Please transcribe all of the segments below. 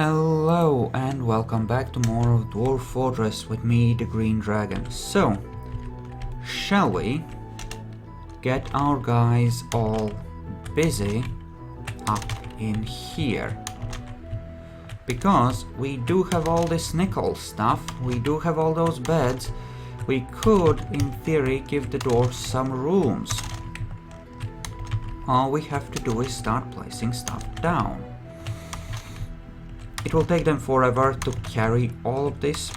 Hello and welcome back to more of Dwarf Fortress with me, the Green Dragon. So, shall we get our guys all busy up in here? Because we do have all this nickel stuff, we do have all those beds, we could, in theory, give the dwarves some rooms. All we have to do is start placing stuff down. It will take them forever to carry all of this.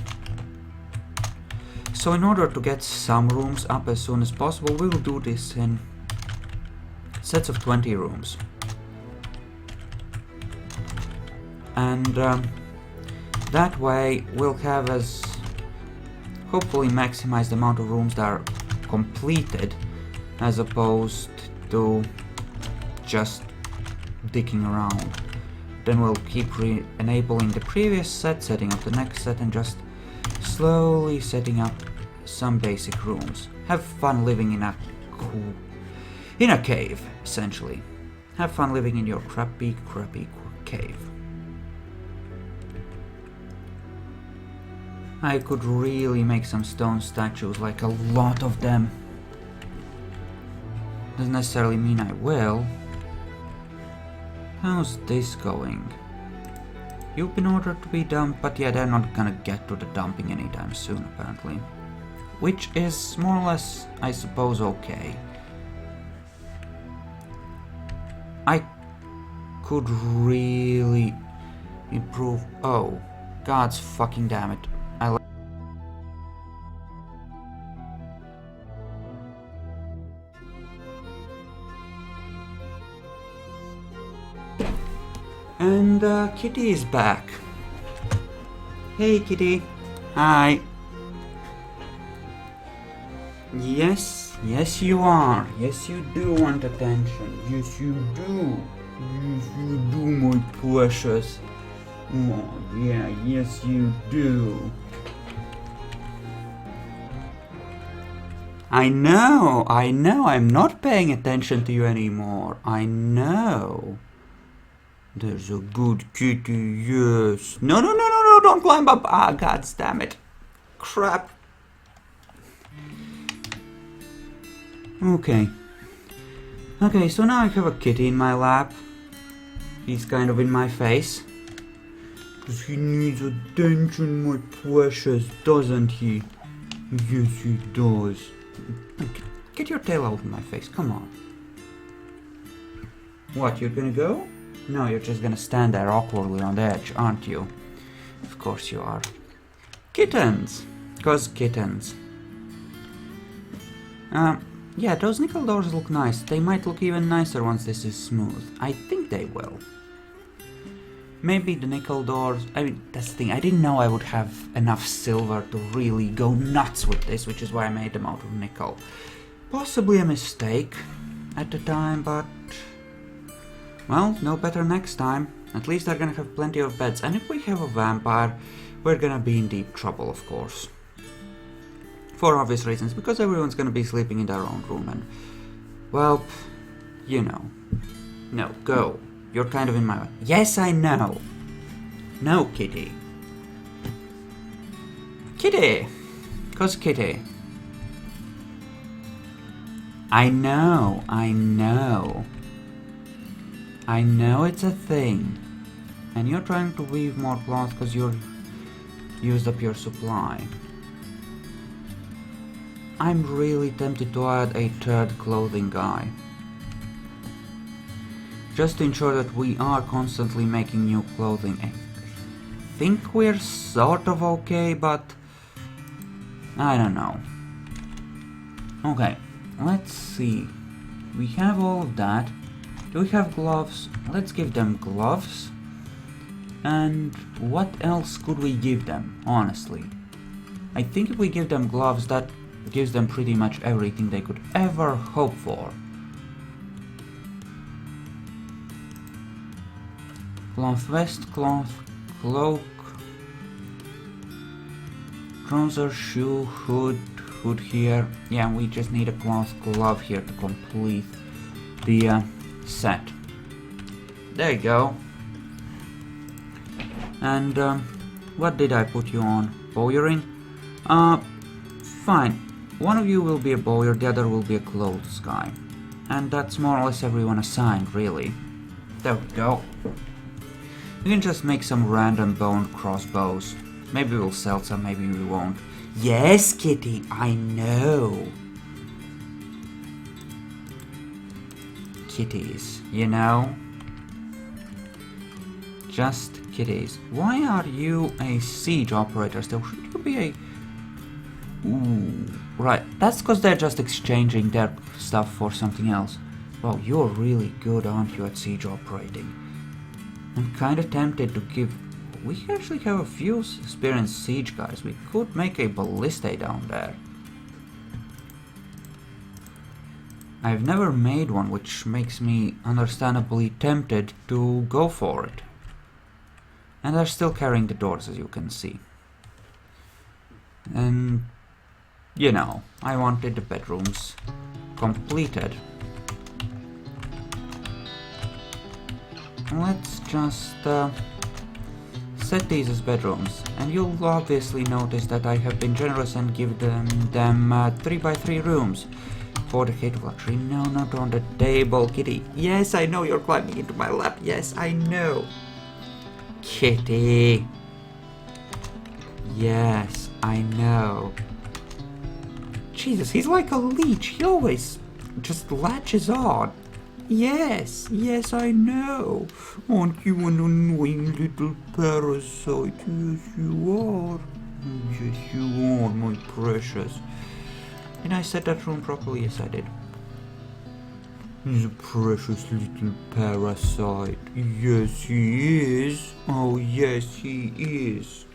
So in order to get some rooms up as soon as possible, we will do this in sets of 20 rooms. And that way we'll have as hopefully maximize the amount of rooms that are completed as opposed to just dicking around. Then we'll keep enabling the previous set, setting up the next set, and just slowly setting up some basic rooms. Have fun living in a cave, essentially. Have fun living in your crappy cave. I could really make some stone statues, like a lot of them. Doesn't necessarily mean I will. How's this going? You've been ordered to be dumped, but yeah, they're not gonna get to the dumping anytime soon, apparently. Which is more or less, I suppose, okay. I could really improve. Oh, God's fucking damn it. And Kitty is back. Hey Kitty. Hi. Yes you are. Yes you do want attention. Yes you do. Yes you do, my precious. Oh yeah, yes you do. I know, I'm not paying attention to you anymore. I know. There's a good kitty, yes. No, don't climb up. Ah, god damn it. Crap. Okay, so now I have a kitty in my lap. He's kind of in my face. Because he needs attention, my precious, doesn't he? Yes, he does. Get your tail out of my face, come on. What, you're gonna go? No, you're just gonna stand there awkwardly on the edge, aren't you? Of course you are. Kittens! 'Cause kittens. Yeah, those nickel doors look nice. They might look even nicer once this is smooth. I think they will. Maybe the nickel doors... I mean, that's the thing. I didn't know I would have enough silver to really go nuts with this, which is why I made them out of nickel. Possibly a mistake at the time, but... well, no better next time. At least they're gonna have plenty of beds. And if we have a vampire, we're gonna be in deep trouble, of course. For obvious reasons, because everyone's gonna be sleeping in their own room and... well, you know. No, go. You're kind of in my way. Yes, I know. No, Kitty. Kitty! 'Cause Kitty. I know. I know it's a thing. And you're trying to weave more cloth because you're used up your supply. I'm really tempted to add a third clothing guy. Just to ensure that we are constantly making new clothing. I think we're sort of okay, but I don't know. Okay, let's see. We have all of that. Do we have gloves? Let's give them gloves. And what else could we give them, honestly? I think if we give them gloves, that gives them pretty much everything they could ever hope for. Cloth vest, cloth cloak, trouser, shoe, hood here. Yeah, we just need a cloth glove here to complete the set. There you go. And what did I put you on? Bowyering? Fine. One of you will be a bowyer, the other will be a clothes guy. And that's more or less everyone assigned, really. There we go. We can just make some random boned crossbows. Maybe we'll sell some, maybe we won't. Yes, Kitty, I know. Kitties, you know? Just kitties. Why are you a siege operator still? Should you be a... Ooh, right. That's because they're just exchanging their stuff for something else. Wow, you're really good, aren't you, at siege operating? I'm kind of tempted to give... We actually have a few experienced siege guys. We could make a ballista down there. I've never made one, which makes me understandably tempted to go for it. And they're still carrying the doors, as you can see. And, you know, I wanted the bedrooms completed. Let's just set these as bedrooms. And you'll obviously notice that I have been generous and give them 3x3 rooms. For the Cave of Luxury. No, not on the table, Kitty. Yes, I know you're climbing into my lap. Yes, I know. Kitty. Yes, I know. Jesus, he's like a leech. He always just latches on. Yes, yes, I know. Aren't you an annoying little parasite? Yes, you are. Yes, you are, my precious. Did I set that room properly? Yes, I did. He's a precious little parasite. Yes, he is. Oh, yes, he is.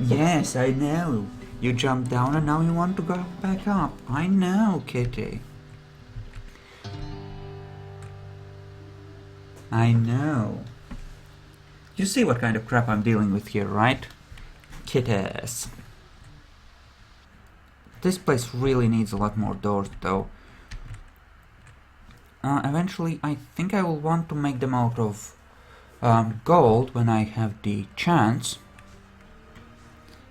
Yes, I know. You jumped down and now you want to go back up. I know, Kitty. I know. You see what kind of crap I'm dealing with here, right? Kitehs. This place really needs a lot more doors, though. Eventually, I think I will want to make them out of gold when I have the chance.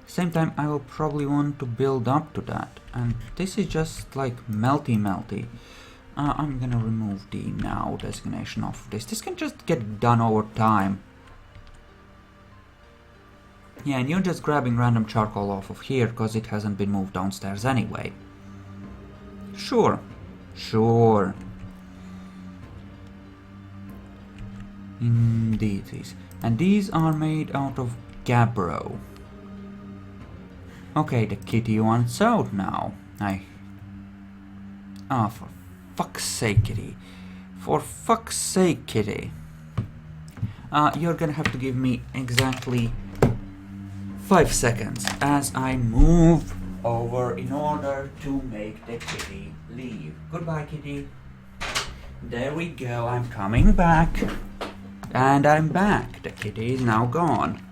Same time, I will probably want to build up to that. And this is just like melty. I'm gonna remove the now designation of this. This can just get done over time. Yeah, and you're just grabbing random charcoal off of here because it hasn't been moved downstairs anyway. Sure. Sure. Indeed these. And these are made out of gabbro. Okay, the kitty wants out now. Ah, for fuck's sake, Kitty. For fuck's sake, Kitty. You're gonna have to give me exactly 5 seconds as I move over in order to make the kitty leave. Goodbye, Kitty. There we go, I'm coming back. And I'm back. The kitty is now gone.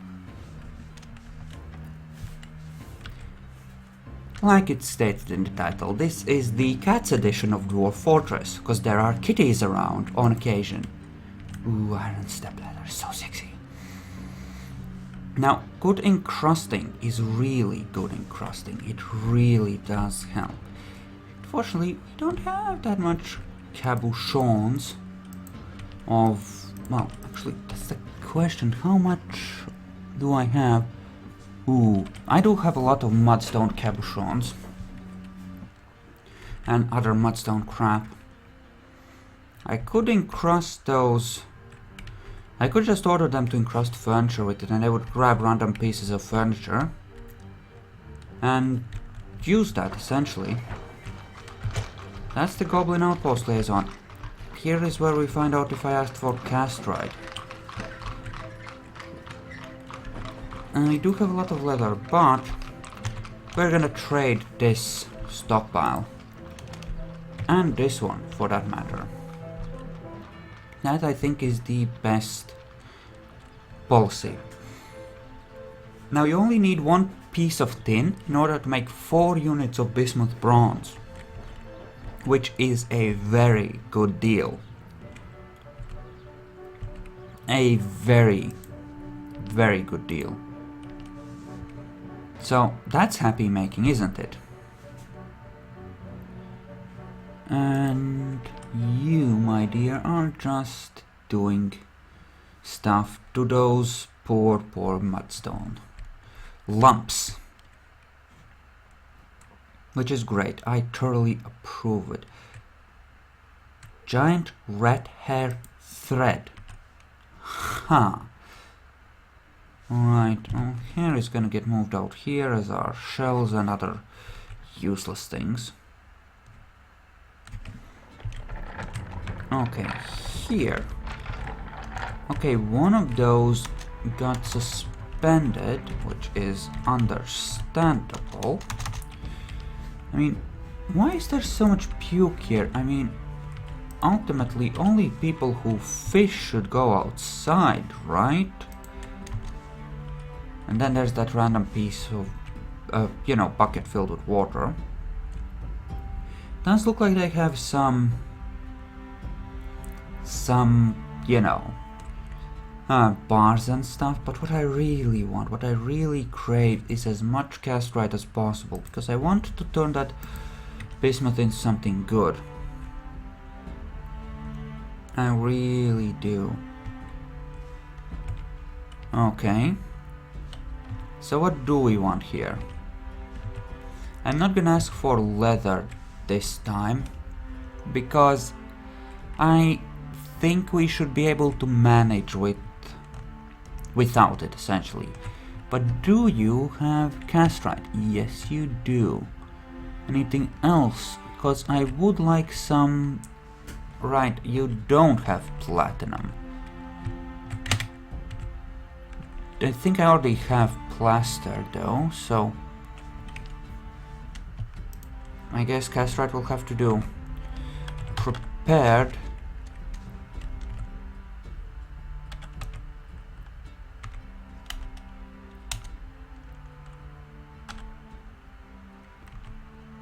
Like it stated in the title, this is the Cats edition of Dwarf Fortress, because there are kitties around on occasion. Ooh, iron stepladder, so sexy. Now, good encrusting is really good encrusting. It really does help. Unfortunately, we don't have that much cabochons of... Well, actually, that's the question. How much do I have? Ooh, I do have a lot of mudstone cabochons. And other mudstone crap. I could encrust those... I could just order them to encrust furniture with it and they would grab random pieces of furniture and use that, essentially. That's the Goblin Outpost liaison. Here is where we find out if I asked for castrite. And we do have a lot of leather, but we're gonna trade this stockpile. And this one, for that matter. That, I think, is the best policy. Now, you only need 1 piece of tin in order to make 4 units of bismuth bronze, which is a very good deal. a very, very good deal. So that's happy making, isn't it? And you, my dear, are just doing stuff to those poor mudstone lumps. Which is great. I thoroughly approve it. Giant rat hair thread. Huh. Alright, well, hair is gonna get moved out here as our shells and other useless things. Okay, here. Okay, one of those got suspended, which is understandable. I mean, why is there so much puke here? I mean, ultimately, only people who fish should go outside, right? And then there's that random piece of, you know, bucket filled with water. Does look like they have some, you know, bars and stuff, but what I really want, what I really crave is as much castrite as possible, because I want to turn that bismuth into something good. I really do. Okay. So what do we want here? I'm not gonna ask for leather this time, because I think we should be able to manage without it, essentially. But do you have castrite? Yes, you do. Anything else? Because I would like some... Right, you don't have platinum. I think I already have plaster though, so... I guess castrite will have to do. Prepared.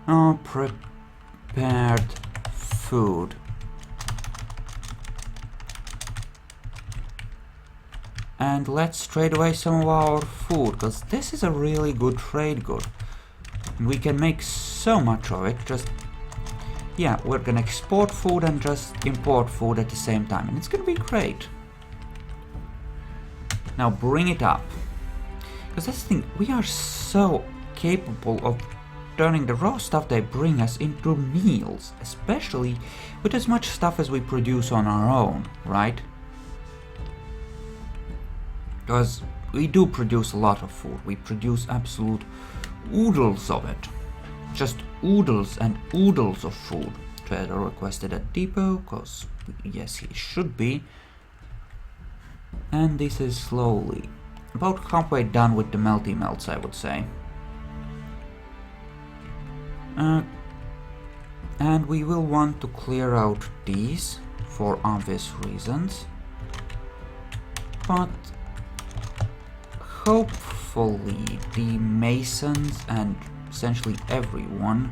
Oh, prepared food. And let's trade away some of our food, because this is a really good trade good. We can make so much of it, just... Yeah, we're gonna export food and just import food at the same time, and it's gonna be great. Now bring it up. Because that's the thing, we are so capable of turning the raw stuff they bring us into meals, especially with as much stuff as we produce on our own, right? Because we do produce a lot of food. We produce absolute oodles of it. Just oodles and oodles of food. Trader requested a depot, because yes, he should be. And this is slowly about halfway done with the melty melts, I would say. And we will want to clear out these for obvious reasons. But hopefully the masons and essentially everyone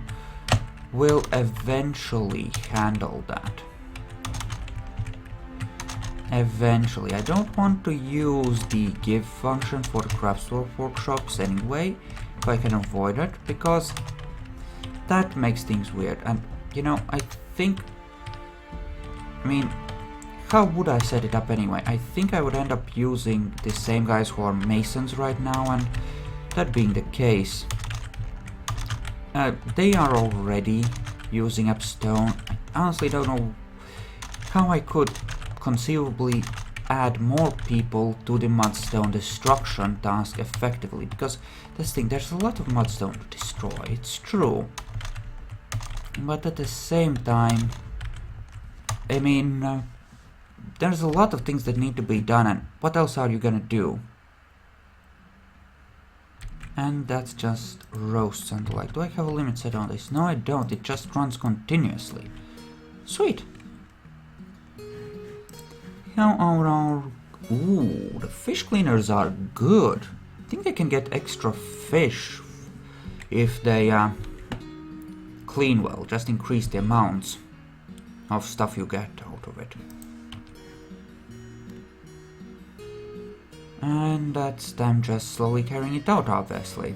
will eventually handle that. Eventually. I don't want to use the give function for the craftswork workshops anyway, if I can avoid it, because that makes things weird. And you know, I mean, how would I set it up anyway? I think I would end up using the same guys who are masons right now, and that being the case, they are already using up stone. I honestly don't know how I could conceivably add more people to the mudstone destruction task effectively, because this thing, there's a lot of mudstone to destroy, it's true. But at the same time, I mean, there's a lot of things that need to be done, and what else are you gonna do? And that's just roasts and the like. Do I have a limit set on this? No, I don't. It just runs continuously. Sweet. How are our... Ooh, the fish cleaners are good. I think they can get extra fish if they clean well. Just increase the amounts of stuff you get out of it. And that's them just slowly carrying it out, obviously.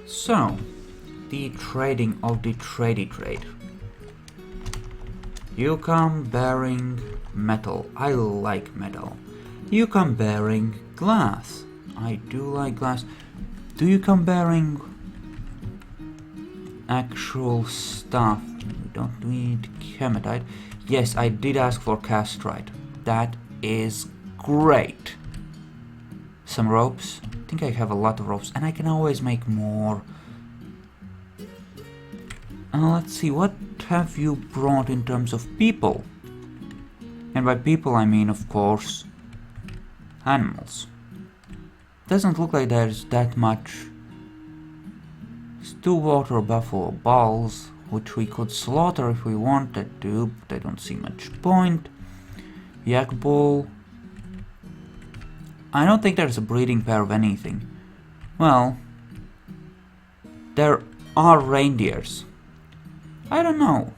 So, the trading of the tradey trade. You come bearing metal. I like metal. You come bearing glass. I do like glass. Do you come bearing actual stuff? We don't need hematite. Yes, I did ask for castrite. That is great. Some ropes. I think I have a lot of ropes and I can always make more. Let's see, what have you brought in terms of people? And by people I mean, of course, animals. Doesn't look like there's that much. Two water buffalo bulls, which we could slaughter if we wanted to, but I don't see much point. Yak bull. I don't think there's a breeding pair of anything. Well, there are reindeers. I don't know.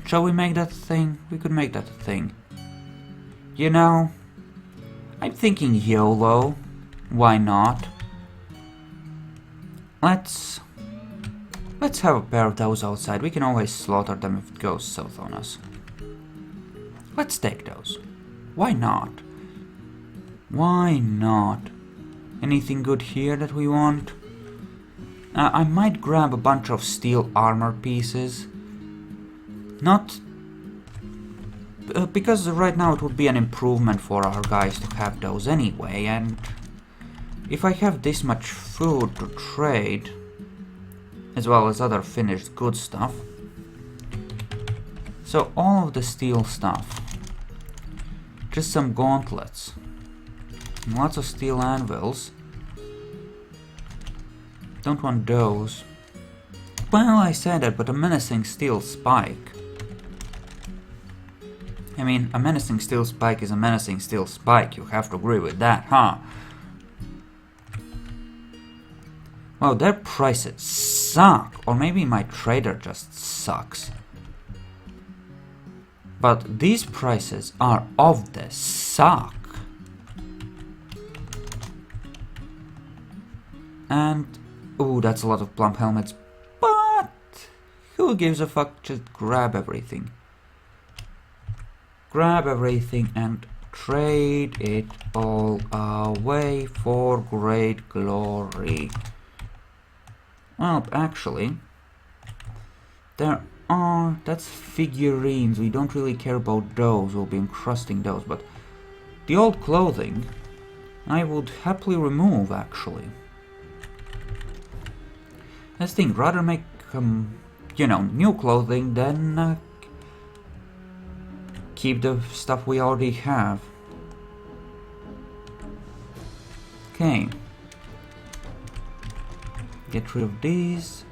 Shall we make that a thing? We could make that a thing. You know, I'm thinking YOLO. Why not? Let's have a pair of those outside. We can always slaughter them if it goes south on us. Let's take those. Why not? Why not? Anything good here that we want? I might grab a bunch of steel armor pieces. Not... because right now it would be an improvement for our guys to have those anyway, and... if I have this much food to trade, as well as other finished good stuff. So all of the steel stuff. Just some gauntlets. And lots of steel anvils. Don't want those. Well, I said that, but a menacing steel spike. I mean, a menacing steel spike is a menacing steel spike. You have to agree with that, huh? Wow, their prices suck. Or maybe my trader just sucks. But these prices are of the suck. And... ooh, that's a lot of plump helmets. But... who gives a fuck? Just grab everything. Grab everything and trade it all away for great glory. Well, actually, there are... that's figurines. We don't really care about those. We'll be encrusting those. But the old clothing, I would happily remove, actually. Let's think. Rather make, you know, new clothing than keep the stuff we already have. Okay. Get rid of these.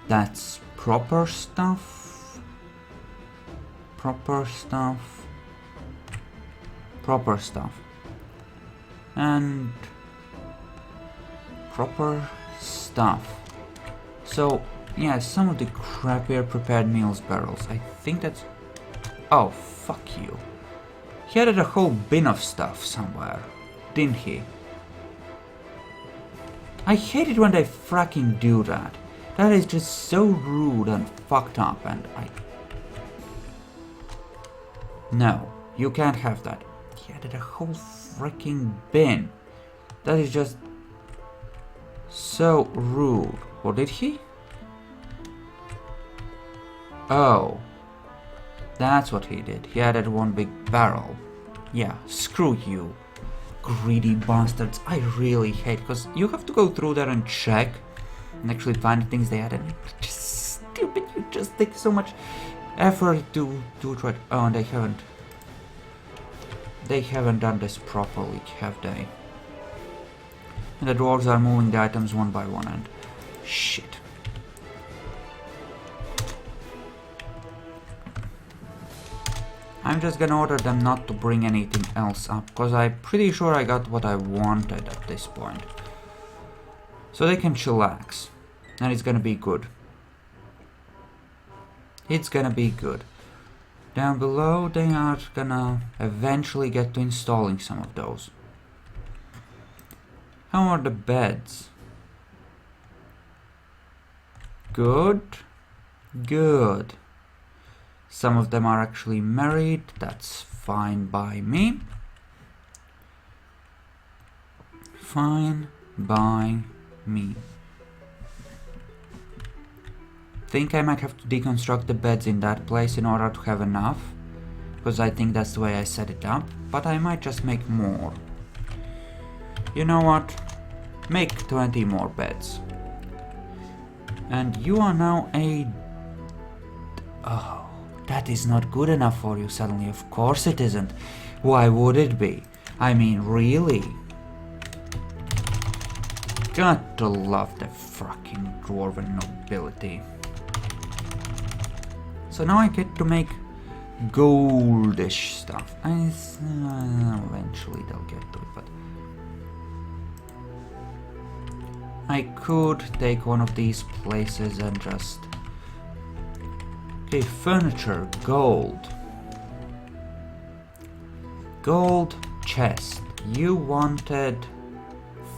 That's proper stuff. Proper stuff. Proper stuff. And proper stuff. So, yeah, some of the crappier prepared meals barrels. I think that's... oh, fuck you. He added a whole bin of stuff somewhere, didn't he? I hate it when they fracking do that. That is just so rude and fucked up, and no, you can't have that. He added a whole freaking bin. That is just so rude. Or did he? Oh. That's what he did. He added one big barrel. Yeah, screw you. Greedy bastards. I really hate, because you have to go through there and check and actually find the things they added. It's just stupid. You just take so much effort to try. Oh, and they haven't done this properly, have they? And the dwarves are moving the items one by one, and shit. I'm just gonna order them not to bring anything else up, because I'm pretty sure I got what I wanted at this point. So they can chillax, and it's gonna be good. It's gonna be good. Down below, they are gonna eventually get to installing some of those. How are the beds? Good. Good. Some of them are actually married. That's fine by me. Fine by me. Think I might have to deconstruct the beds in that place in order to have enough, because I think that's the way I set it up, but I might just make more. You know what? Make 20 more beds. And you are now a... Oh, that is not good enough for you suddenly. Of course it isn't. Why would it be? I mean, really? Got to love the fucking dwarven nobility. So now I get to make goldish stuff. Eventually they'll get to it, but... I could take one of these places and just... Okay, furniture, gold. Gold chest. You wanted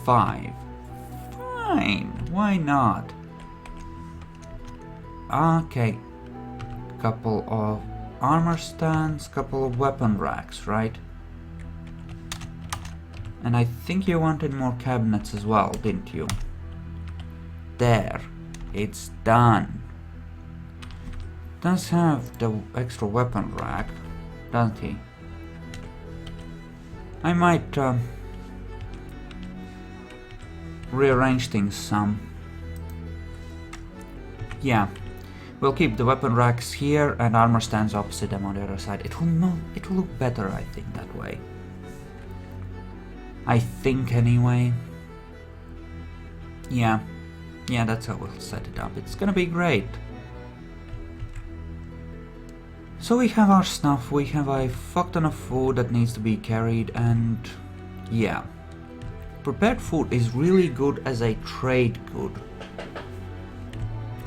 5. Fine, why not? Okay. Couple of armor stands, couple of weapon racks, right? And I think you wanted more cabinets as well, didn't you? There, it's done. Does have the extra weapon rack, doesn't he? I might rearrange things some. Yeah. We'll keep the weapon racks here and armor stands opposite them on the other side. It will look better, I think, that way. I think, anyway. Yeah, that's how we'll set it up. It's gonna be great. So we have our stuff, we have a fuck ton of food that needs to be carried, and yeah. Prepared food is really good as a trade good.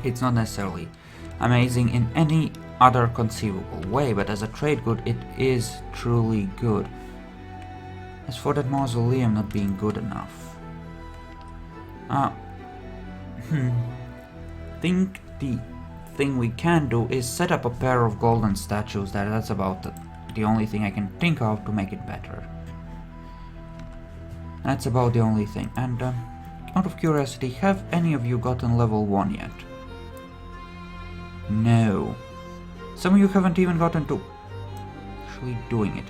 It's not necessarily amazing in any other conceivable way, but as a trade good it is truly good. As for that mausoleum not being good enough, think the thing we can do is set up a pair of golden statues there. That's about the only thing I can think of to make it better. That's about the only thing. And out of curiosity, have any of you gotten level 1 yet? No. Some of you haven't even gotten to actually doing it.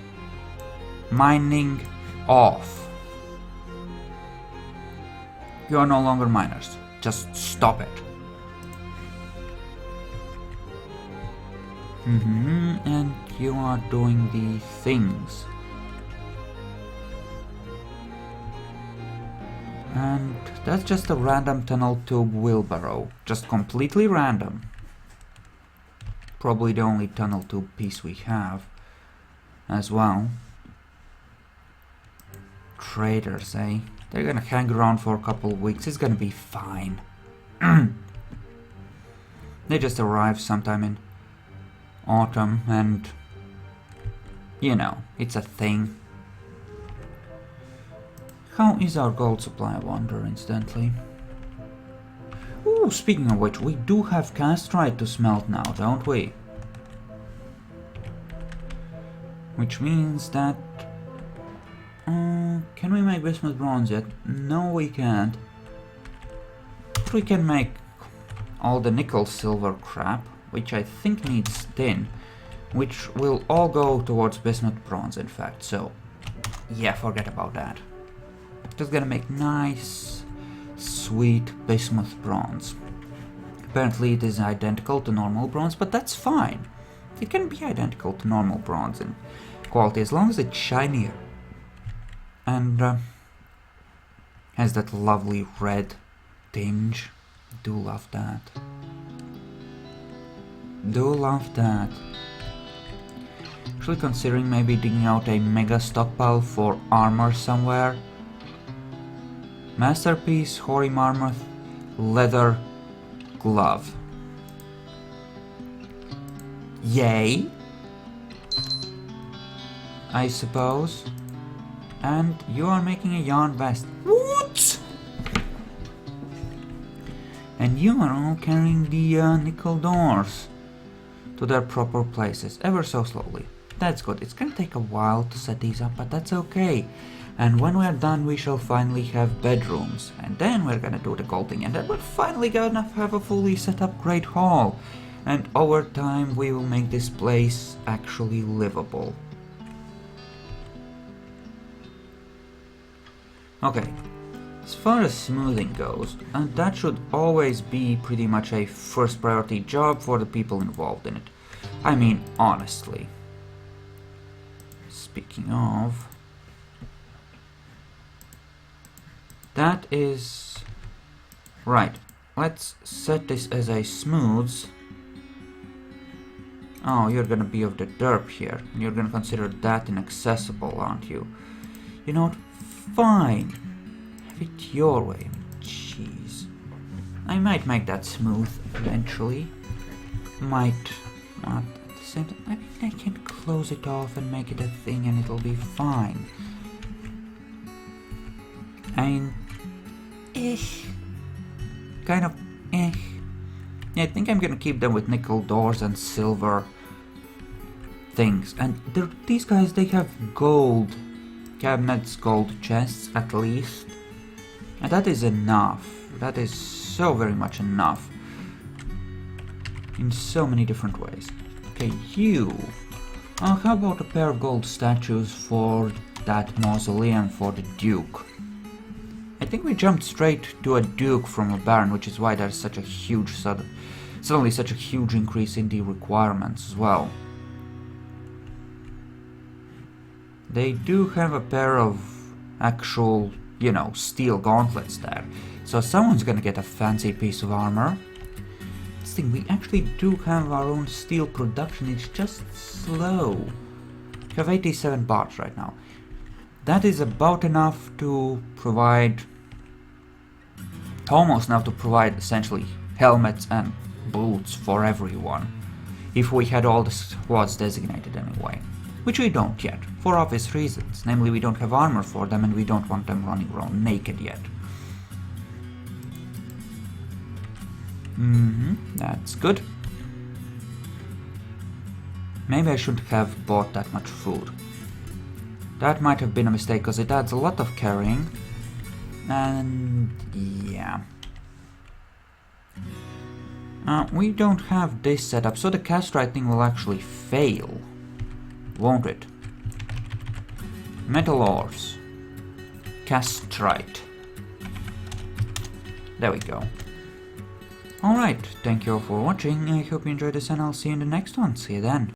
Mining off. You are no longer miners. Just stop it. And you are doing the things. And that's just a random tunnel tube wheelbarrow. Just completely random. Probably the only tunnel tube piece we have as well. Traders, eh? They're gonna hang around for a couple of weeks. It's gonna be fine. They just arrive sometime in autumn and, you know, it's a thing. How is our gold supply, I wonder, incidentally? Ooh, speaking of which, we do have castrite to smelt now, don't we? Which means that... can we make bismuth bronze yet? No, we can't. But we can make all the nickel silver crap, which I think needs tin, which will all go towards bismuth bronze, in fact, so... yeah, forget about that. Just gonna make nice, sweet bismuth bronze. Apparently it is identical to normal bronze, but that's fine. It can be identical to normal bronze in quality as long as it's shinier. And has that lovely red tinge. Do love that. Do love that. Actually considering maybe digging out a mega stockpile for armor somewhere. Masterpiece, hoary marmoth, leather, glove. Yay! I suppose. And you are making a yarn vest. What? And you are all carrying the nickel doors to their proper places, ever so slowly. That's good. It's gonna take a while to set these up, but that's okay. And when we are done, we shall finally have bedrooms. And then we're gonna do the gold thing. And then we're finally gonna have a fully set up great hall. And over time, we will make this place actually livable. Okay. As far as smoothing goes, that should always be pretty much a first priority job for the people involved in it. I mean, honestly. Speaking of... that is... right, let's set this as a smooths. Oh, you're gonna be of the derp here, and you're gonna consider that inaccessible, aren't you? You know what? Fine. Have it your way. Jeez. I might make that smooth eventually. Might not at the same time. I mean, I can close it off and make it a thing and it'll be fine. I mean, kind of, Yeah, I think I'm gonna keep them with nickel doors and silver things. And these guys, they have gold cabinets, gold chests at least. And that is enough. That is so very much enough. In so many different ways. Okay, you. How about a pair of gold statues for that mausoleum for the Duke? I think we jumped straight to a Duke from a Baron, which is why there's such a huge suddenly such a huge increase in the requirements as well. They do have a pair of actual, you know, steel gauntlets there. So someone's gonna get a fancy piece of armor. This thing, we actually do have our own steel production, it's just slow. We have 87 bars right now. That is about enough to provide, almost enough to provide essentially helmets and boots for everyone. If we had all the squads designated anyway. Which we don't yet, for obvious reasons. Namely, we don't have armor for them and we don't want them running around naked yet. That's good. Maybe I shouldn't have bought that much food. That might have been a mistake, because it adds a lot of carrying. And yeah. We don't have this set up, so the castrite thing will actually fail. Won't it? Metal ores. Castrite. There we go. Alright, thank you all for watching. I hope you enjoyed this and I'll see you in the next one. See you then.